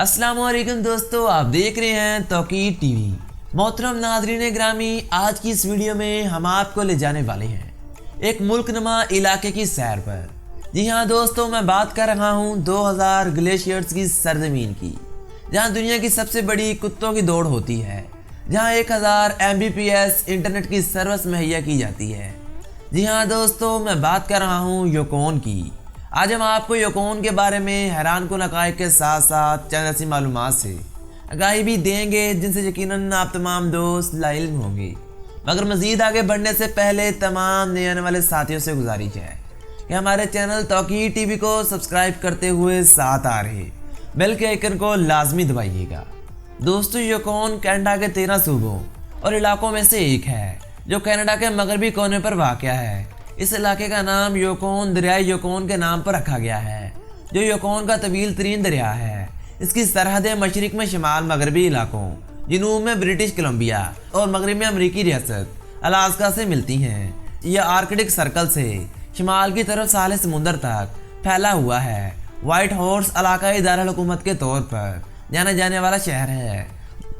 अस्सलाम वालेकुम दोस्तों, आप देख रहे हैं तौकीर टीवी। मोहतरम नाज़रीन ग्रामी, आज की इस वीडियो में हम आपको ले जाने वाले हैं एक मुल्कनुमा इलाके की सैर पर। जी हाँ दोस्तों, मैं बात कर रहा हूँ 2000 ग्लेशियर्स की सरजमीन की, जहाँ दुनिया की सबसे बड़ी कुत्तों की दौड़ होती है, जहाँ 1000 Mbps इंटरनेट की सर्विस मुहैया की जाती है। जी हाँ दोस्तों, मैं बात कर रहा हूँ योकोन की। आज हम आपको योकोन के बारे में हैरान कुन हक़ाइक़ के साथ साथ चंद ऐसी मालूमात से आगाही भी देंगे जिनसे यकीनन आप तमाम दोस्त लाइल्म होंगे। मगर मज़ीद आगे बढ़ने से पहले तमाम नए आने वाले साथियों से गुजारिश है कि हमारे चैनल तौकीर टीवी को सब्सक्राइब करते हुए साथ आ रहे बेल के आइकन को लाजमी दबाइएगा। दोस्तों, योकोन कनाडा के 13 सूबों और इलाकों में से एक है जो कनाडा के मगरबी कोने पर वाक़या है। इस इलाके का नाम योकोन दरियाई योकोन के नाम पर रखा गया है, जो योकोन का तवील तरीन दरिया है। इसकी सरहदें मशरिक में शिमाल मगरबी इलाकों, जनूब में ब्रिटिश कोलंबिया और मगरब में अमरीकी रियासत अलास्का से मिलती हैं। यह आर्कटिक सर्कल से शिमाल की तरफ साले समुंदर तक फैला हुआ है। वाइट हॉर्स इलाकाई दारुल हुकूमत के तौर पर जाना जाने वाला शहर है।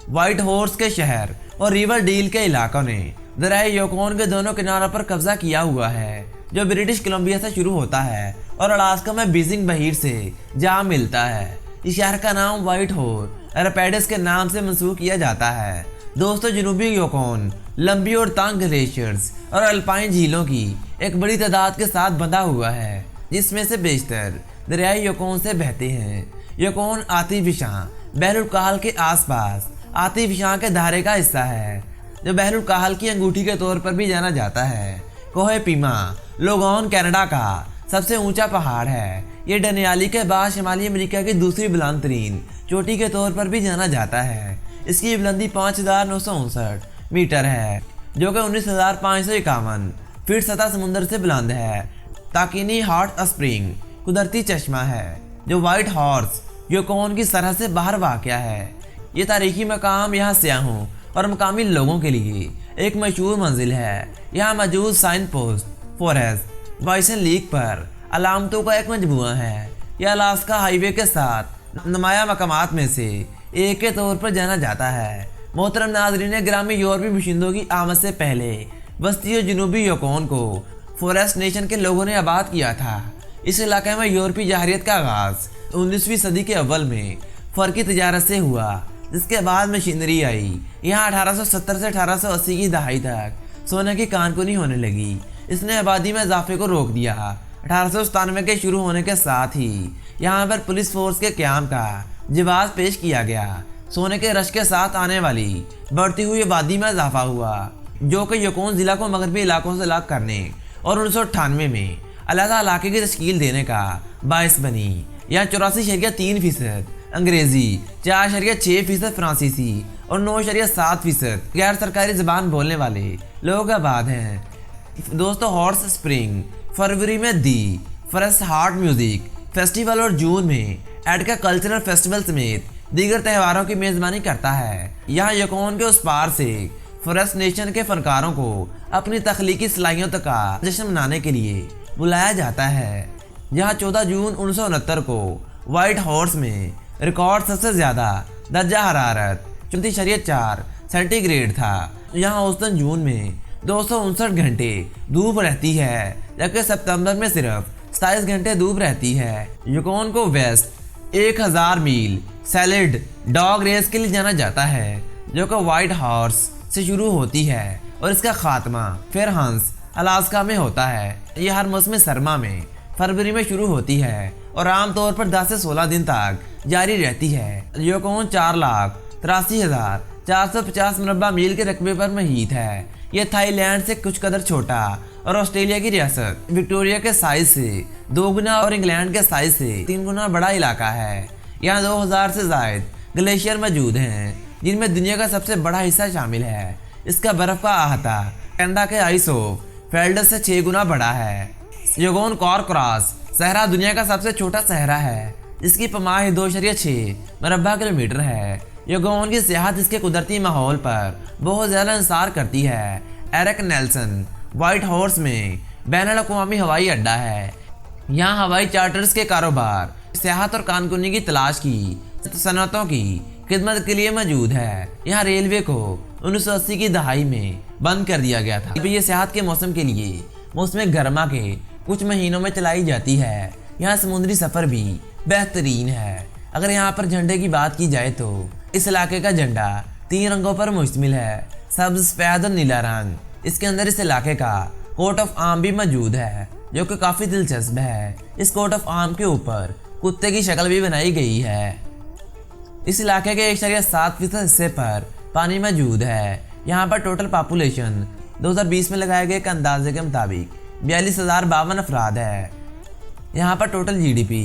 वाइट हॉर्स के शहर और रिवर डील के इलाकों ने दरियाई योकोन के दोनों किनारों पर कब्जा किया हुआ है, जो ब्रिटिश कोलंबिया से शुरू होता है और अलास्का में बिसिंग बहीर से जा मिलता है। इस शहर का नाम व्हाइट हॉर्स रैपिड्स के नाम से मंसूब किया जाता है। दोस्तों, जनूबी योकोन लंबी और तंग ग्लेशियर्स और अल्पाइन झीलों की एक बड़ी तादाद के साथ बंधा हुआ है, जिसमें से बेशतर दरियाई योकोन से बहते हैं। योकोन आतिफशां बहरुल काहल के आसपास आतिफशां के धारे का हिस्सा है, जो बहरुल काहल की अंगूठी के तौर पर भी जाना जाता है। कोहे पीमा लोगोन कनाडा का सबसे ऊंचा पहाड़ है। ये डनियाली के बाद शिमाली अमेरिका की दूसरी बुलंद तरीन चोटी के तौर पर भी जाना जाता है। इसकी बुलंदी 5959 मीटर है, जो कि 19,551 फीट सतह समुद्र से बुलंद है। ताकिनी हॉट स्प्रिंग कुदरती चश्मा है, जो व्हाइट हॉर्स योकोन की सरहद से बाहर वाक़या है। ये तारीखी मकाम यहाँ सयाहों और मकामी लोगों के लिए एक मशहूर मंजिल है। यहाँ मौजूद sign post forest bison lick पर अलामतों का एक मजमूआ है। यह अलास्का हाईवे के साथ नुमाया मकामात में से एक के तौर पर जाना जाता है। मोहतरम नाज़रीन ग्रामी, यूरोपी बाशिंदों की आमद से पहले वस्ती और जनूबी योकोन को फॉरेस्ट नेशन के लोगों ने आबाद किया था। इस इलाके में यूरोपी जहरियत का आगाज़ 19वीं सदी के अव्वल में फ़र्की तजारत से हुआ, जिसके बाद मशीनरी आई। यहाँ 1870 से 1880 की दहाई तक सोने की कानकुनी होने लगी। इसने आबादी में इजाफे को रोक दिया। 1897 के शुरू होने के साथ ही यहाँ पर पुलिस फोर्स के क़याम का जवाब पेश किया गया। सोने के रश के साथ आने वाली बढ़ती हुई आबादी में इजाफा हुआ, जो कि योकोन ज़िला को मगरबी इलाकों से अलग करने और 1998 में अलग इलाके की तश्कील देने का बायस बनी। यहाँ 84.3% अंग्रेज़ी, 4.6% फ्रांसीसी और 9.7% गैर सरकारी ज़बान बोलने वाले लोग आबाद हैं। दोस्तों, हॉर्स स्प्रिंग फरवरी में दी फॉरेस्ट हार्ट म्यूज़िक फेस्टिवल और जून में एडका कल्चरल फेस्टिवल समेत दीगर त्योहारों की मेज़बानी करता है। यहाँ योकोन के उस पार से फॉरेस्ट नेशन के फनकारों को अपनी तख्लीकी सलाहियतों का जश्न मनाने के लिए बुलाया जाता है। यहाँ 14 जून 1969 को व्हाइट हॉर्स में रिकॉर्ड सबसे ज़्यादा दर्जा हरारत 34.4 सेंटीग्रेड था। यहाँ औसतन जून में 259 घंटे धूप रहती है, जबकि सितंबर में सिर्फ 27 घंटे धूप रहती है। योकोन को वेस्ट 1000 मील सैलिड डॉग रेस के लिए जाना जाता है, जो कि व्हाइट हॉर्स से शुरू होती है और इसका खात्मा फेयरहाउस अलास्का में होता है। यह हर मौसम सरमा में फरवरी में शुरू होती है और आमतौर पर 10 से 16 दिन तक जारी रहती है। योकोन 4,83,450 मुरब्बा मील के रकबे पर मुहित है। यह थाईलैंड से कुछ कदर छोटा और ऑस्ट्रेलिया की रियासत विक्टोरिया के साइज से 2 गुना और इंग्लैंड के साइज से 3 गुना बड़ा इलाका है। यहाँ 2000 से ज़ायद ग्लेशियर मौजूद हैं, जिनमें दुनिया का सबसे बड़ा हिस्सा शामिल है। इसका बर्फ़ का अहाता कनाडा के आइस ऑफ फेल्डस से 6 गुना बड़ा है। योकोन कॉरक्रॉस सहरा दुनिया का सबसे छोटा सहरा है, जिसकी पैमाई 2.6 मुरब्बा किलोमीटर है। योकोन की सियाहत इसके कुदरती माहौल पर बहुत ज़्यादा इंसार करती है। एरिक नेल्सन व्हाइट हॉर्स में बैनुल-अक़वामी हवाई अड्डा है। यहाँ हवाई चार्टर्स के कारोबार, सियाहत और कानकुनी की तलाश की सनअतों की खिदमत के लिए मौजूद है। यहाँ रेलवे को 1980 की दहाई में बंद कर दिया गया था। ये सेहत के मौसम के लिए मौसम गर्मा के कुछ महीनों में चलाई जाती है। यहाँ समुद्री सफ़र भी बेहतरीन है। अगर यहाँ पर झंडे की बात की जाए तो इस इलाके का झंडा 3 रंगों पर मुश्तमिल है, सब्ज, सफेद और नीला रंग। इसके अंदर इस इलाके का कोट ऑफ आर्म भी मौजूद है, जो कि काफ़ी दिलचस्प है। इस कोट ऑफ आर्म के ऊपर कुत्ते की शक्ल भी बनाई गई है। इस इलाके के 1.7% हिस्से पर पानी मौजूद है। यहाँ पर टोटल पॉपुलेशन 2020 में लगाए गए एक अंदाजे के मुताबिक 42,052 अफराद है। यहाँ पर टोटल GDP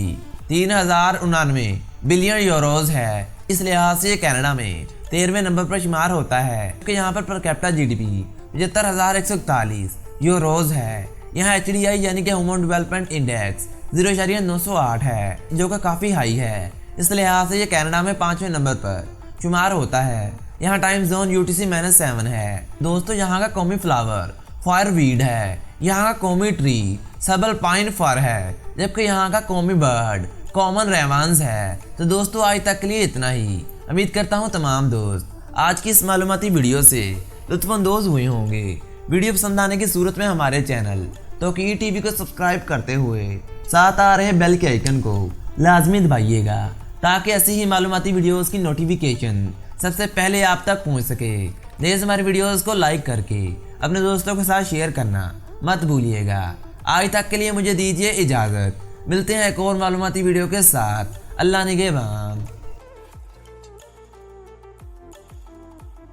3,099 बिलियन यूरोज है। इस लिहाज से ये कनाडा में 13वें नंबर पर शुमार होता है, क्योंकि यहाँ पर कैपिटा GDP 75,141 यूरोज है। यहाँ HDI यानी कि ह्यूमन डेवलपमेंट इंडेक्स 0.908 है, जो कि काफ़ी हाई है। इस लिहाज से ये कनाडा में 5वें नंबर पर शुमार होता है। यहाँ टाइम जोन UTC-7 है। दोस्तों, यहाँ का कौमी फ्लावर फायरवीड है। यहाँ का कौमी ट्री सबल पाइन फर है, जबकि यहाँ का कौमी बर्ड कॉमन रेवांस है। तो दोस्तों, आज तक के लिए इतना ही। उम्मीद करता हूँ तमाम दोस्त आज की इस मालूमाती वीडियो से लुत्फानंदोज हुए होंगे। वीडियो पसंद आने की सूरत में हमारे चैनल तौकीर टीवी को सब्सक्राइब करते हुए साथ आ रहे बेल के आइकन को लाजमी दबाइएगा, ताकि ऐसी ही मालूमाती वीडियोस की नोटिफिकेशन सबसे पहले आप तक पहुंच सके। प्लीज़ हमारे वीडियोस को लाइक करके अपने दोस्तों के साथ शेयर करना मत भूलिएगा। आज तक के लिए मुझे दीजिए इजाज़त। मिलते हैं एक और मालूमाती वीडियो के साथ। अल्लाह निगहबान।